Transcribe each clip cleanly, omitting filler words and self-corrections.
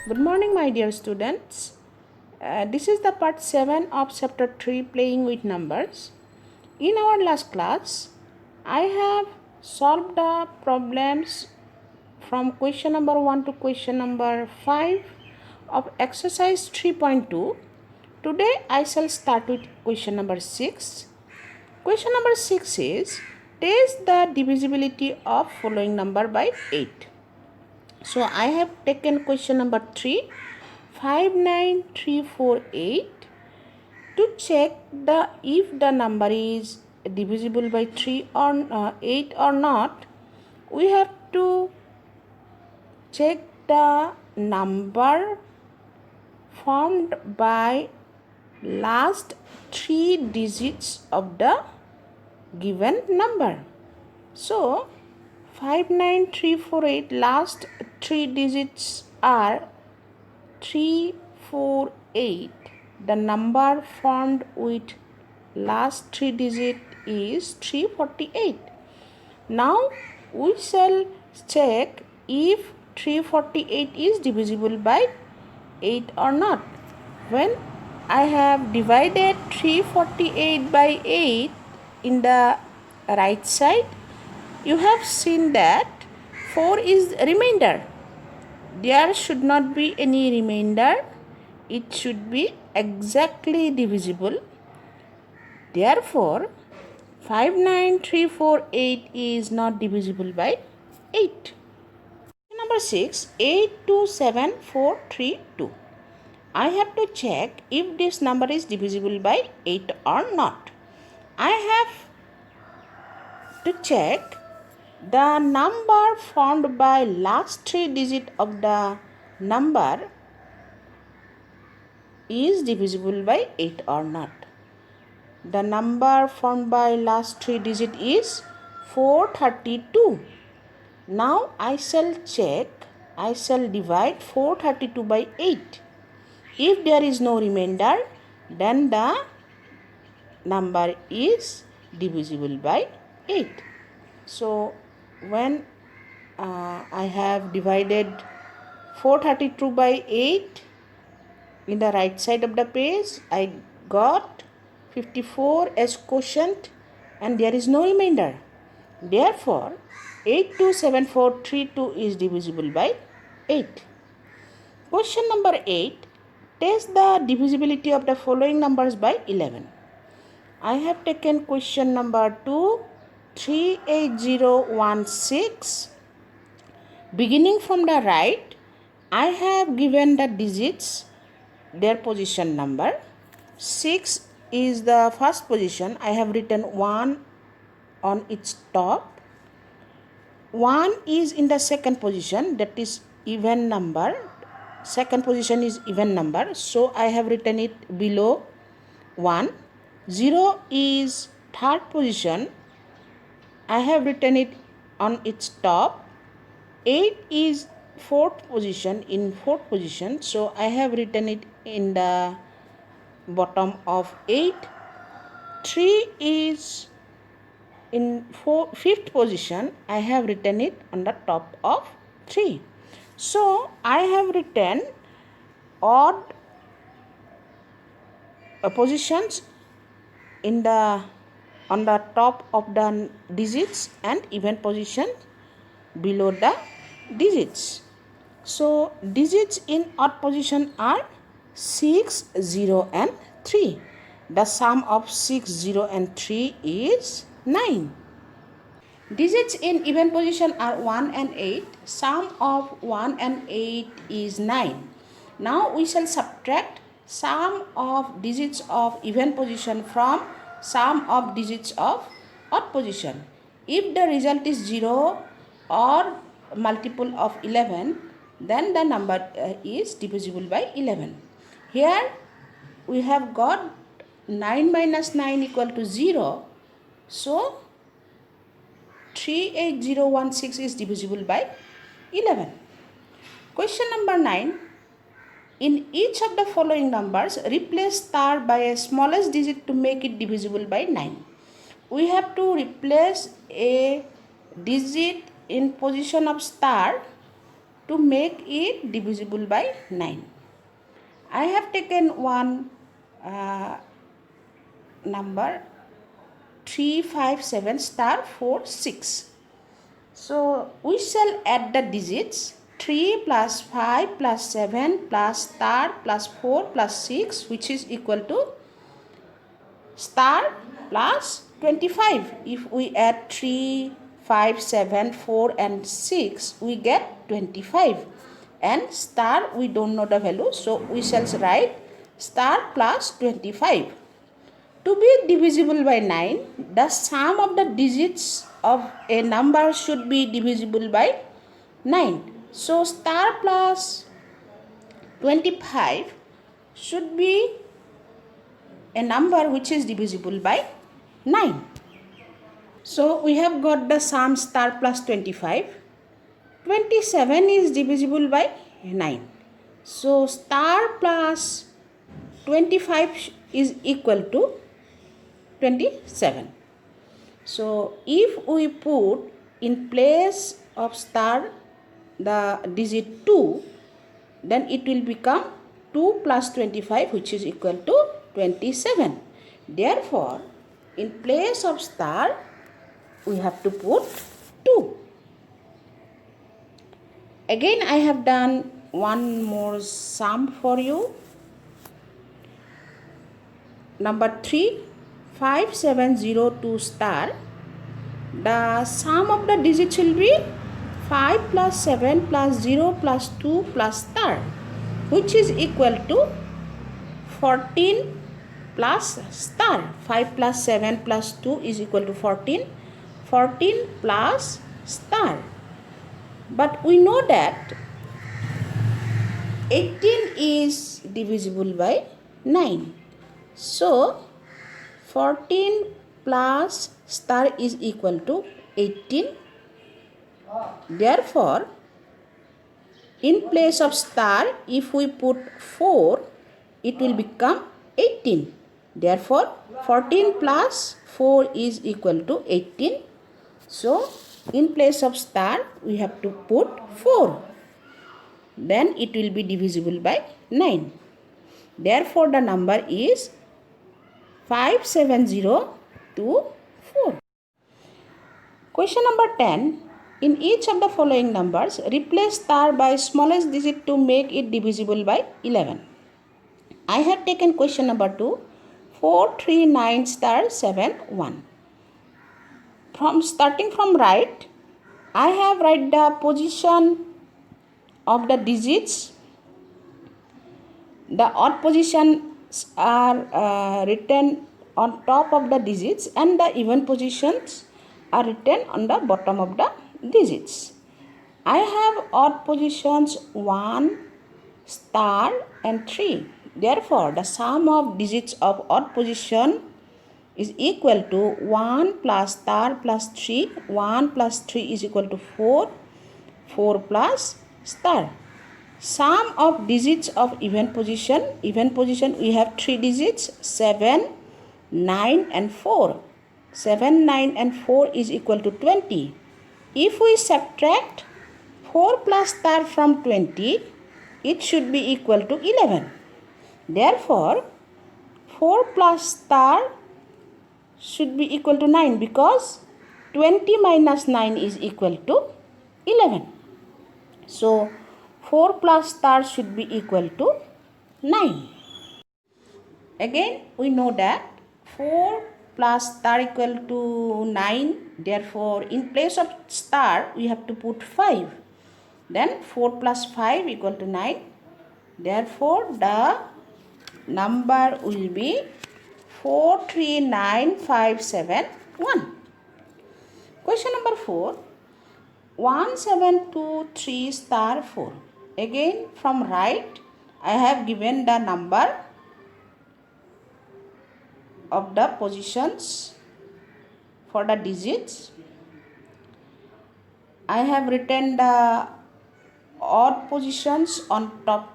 Good morning, my dear students. This is the part 7 of chapter 3 playing with numbers. In our last class, I have solved the problems from question number 1 to question number 5 of exercise 3.2. Today, I shall start with question number 6. Question number 6 is test the divisibility of following number by 8. So I have taken question number 3, 59348 to check if the number is divisible by 3 or 8 or not. We have to check the number formed by last 3 digits of the given number. So 59348 last 3 digits are 348. The number formed with last 3 digit is 348. Now we shall check if 348 is divisible by 8 or not. When I have divided 348 by 8 in the right side, you have seen that 4 is remainder. There should not be any remainder. It should be exactly divisible. Therefore, 59348 is not divisible by 8. Number 6, 827432. I have to check if this number is divisible by 8 or not. I have to check the number formed by last 3 digit of the number is divisible by 8 or not. The number formed by last 3 digit is 432. Now I shall divide 432 by 8. If there is no remainder, then the number is divisible by 8. So when I have divided 432 by 8 in the right side of the page, I got 54 as quotient and there is no remainder. Therefore, 827432 is divisible by 8. Question number 8. Test the divisibility of the following numbers by 11. I have taken question number 2, 38016. Beginning from the right, I have given the digits, their position number. 6 is the first position. I have written 1 on its top. 1 is in the second position, that is even number. Second position is even number, so I have written it below 1. 0 is third position. I have written it on its top. 8 is fourth position, so I have written it in the bottom of 8. 3 is in fifth position. I have written it on the top of 3. So I have written odd positions on the top of the digits and even position below the digits. So digits in odd position are 6, 0 and 3. The sum of 6, 0 and 3 is 9. Digits in even position are 1 and 8. Sum of 1 and 8 is 9. Now we shall subtract sum of digits of even position from sum of digits of odd position. If the result is 0 or multiple of 11, then the number is divisible by 11. Here we have got 9 minus 9 equal to 0. So 38016 is divisible by 11. Question number 9. In each of the following numbers, replace star by a smallest digit to make it divisible by 9. We have to replace a digit in position of star to make it divisible by 9. I have taken one number 357 star 4 6. So we shall add the digits 3 plus 5 plus 7 plus star plus 4 plus 6, which is equal to star plus 25. If we add 3, 5, 7, 4 and 6, we get 25. And star, we don't know the value, so we shall write star plus 25. To be divisible by 9, the sum of the digits of a number should be divisible by 9. So star plus 25 should be a number which is divisible by 9. So we have got the sum star plus 25. 27 is divisible by 9. So star plus 25 is equal to 27. So if we put in place of star the digit 2, then it will become 2 plus 25, which is equal to 27. Therefore, in place of star, we have to put 2. Again, I have done one more sum for you. Number 3, 5702 star. The sum of the digits will be 5 plus 7 plus 0 plus 2 plus star, which is equal to 14 plus star. 5 plus 7 plus 2 is equal to 14. 14 plus star. But we know that 18 is divisible by 9. So 14 plus star is equal to 18. Therefore, in place of star, if we put 4, it will become 18. Therefore, 14 plus 4 is equal to 18. So, in place of star, we have to put 4. Then it will be divisible by 9. Therefore, the number is 57024. Question number 10. In each of the following numbers, replace star by smallest digit to make it divisible by 11. I have taken question number 2. 439 star 7 1. Starting from right, I have write the position of the digits. The odd positions are written on top of the digits and the even positions are written on the bottom of the digits. I have odd positions 1, star and 3. Therefore, the sum of digits of odd position is equal to 1 plus star plus 3. 1 plus 3 is equal to 4. 4 plus star. Sum of digits of even position. Even position, we have 3 digits, 7, 9 and 4. 7, 9 and 4 is equal to 20. If we subtract 4 plus star from 20, it should be equal to 11. Therefore, 4 plus star should be equal to 9 because 20 minus 9 is equal to 11. So, 4 plus star should be equal to 9. Again, we know that 4 plus star equal to 9. Therefore, in place of star, we have to put 5. Then 4 plus 5 equal to 9. Therefore, the number will be 439571. Question number 4. 1723 star 4. Again, from right, I have given the number of the positions for the digits. I have written the odd positions on top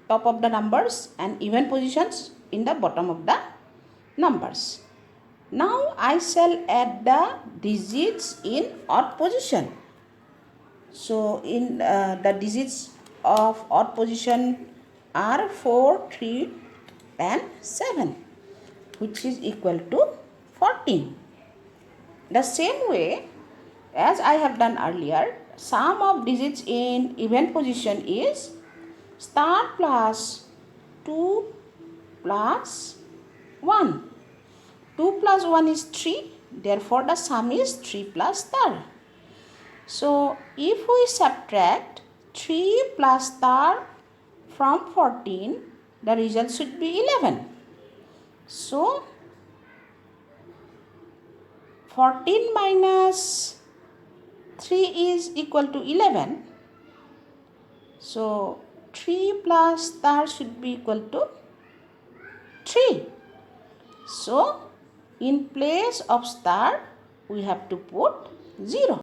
of the numbers and even positions in the bottom of the numbers. Now I shall add the digits in odd position. So in the digits of odd position are 4, 3 and 7, which is equal to 14. The same way as I have done earlier, sum of digits in even position is star plus 2 plus 1. 2 plus 1 is 3, therefore the sum is 3 plus star. So if we subtract 3 plus star from 14, the result should be 11. So 14 minus 3 is equal to 11. So 3 plus star should be equal to 3. So in place of star we have to put 0.